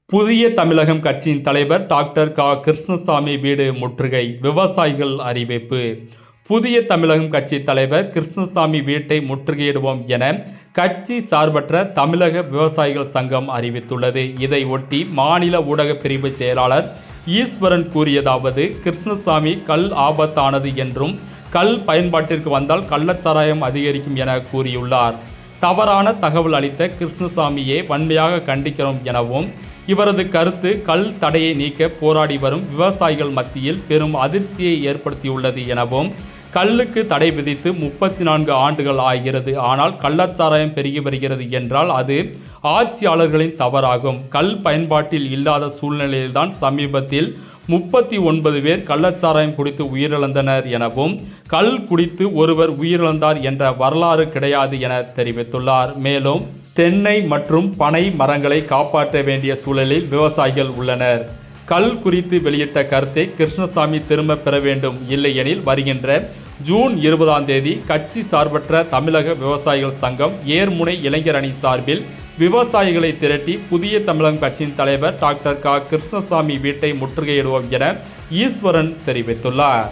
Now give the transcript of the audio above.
புதிய தமிழகம் கட்சியின் தலைவர் டாக்டர் கிருஷ்ணசாமி வீடு முற்றுகை. விவசாயிகள் அறிவிப்பு. புதிய தமிழகம் கட்சி தலைவர் கிருஷ்ணசாமி வீட்டை முற்றுகையிடுவோம் என கட்சி சார்பற்ற தமிழக விவசாயிகள் சங்கம் அறிவித்துள்ளது. இதை ஒட்டி மாநில ஊடக பிரிவு செயலாளர் ஈஸ்வரன் கூறியதாவது: கிருஷ்ணசாமி கல் ஆபத்தானது என்றும், கல் பயன்பாட்டிற்கு வந்தால் கள்ளச்சாராயம் அதிகரிக்கும் என கூறியுள்ளார். தவறான தகவல் அளித்த கிருஷ்ணசாமியை வன்மையாக கண்டிக்கிறோம் எனவும், இவரது கருத்து கல் தடையை நீக்க போராடி வரும் விவசாயிகள் மத்தியில் பெரும் அதிர்ச்சியை ஏற்படுத்தியுள்ளது எனவும், கல்லுக்கு தடை விதித்து 34 ஆண்டுகள் ஆகிறது. ஆனால் கள்ளச்சாராயம் பெருகி வருகிறது என்றால் அது ஆட்சியாளர்களின் தவறாகும். கல் பயன்பாட்டில் இல்லாத சூழ்நிலையில்தான் சமீபத்தில் 39 பேர் கள்ளச்சாராயம் குடித்து உயிரிழந்தனர் எனவும், கல் குடித்து ஒருவர் உயிரிழந்தார் என்ற வரலாறு கிடையாது என தெரிவித்துள்ளார். மேலும் தென்னை மற்றும் பனை மரங்களை காப்பாற்ற வேண்டிய சூழலில் விவசாயிகள் உள்ளனர். கல் குறித்து வெளியிட்ட கருத்தை கிருஷ்ணசாமி திரும்ப பெற வேண்டும். இல்லையெனில் வருகின்ற ஜூன் 20ஆம் தேதி கட்சி சார்பற்ற தமிழக விவசாயிகள் சங்கம் ஏர்முனை இளைஞர் அணி சார்பில் விவசாயிகளை திரட்டி புதிய தமிழகம் கட்சியின் தலைவர் டாக்டர் கிருஷ்ணசாமி வீட்டை முற்றுகையிடுவோம் என ஈஸ்வரன் தெரிவித்துள்ளார்.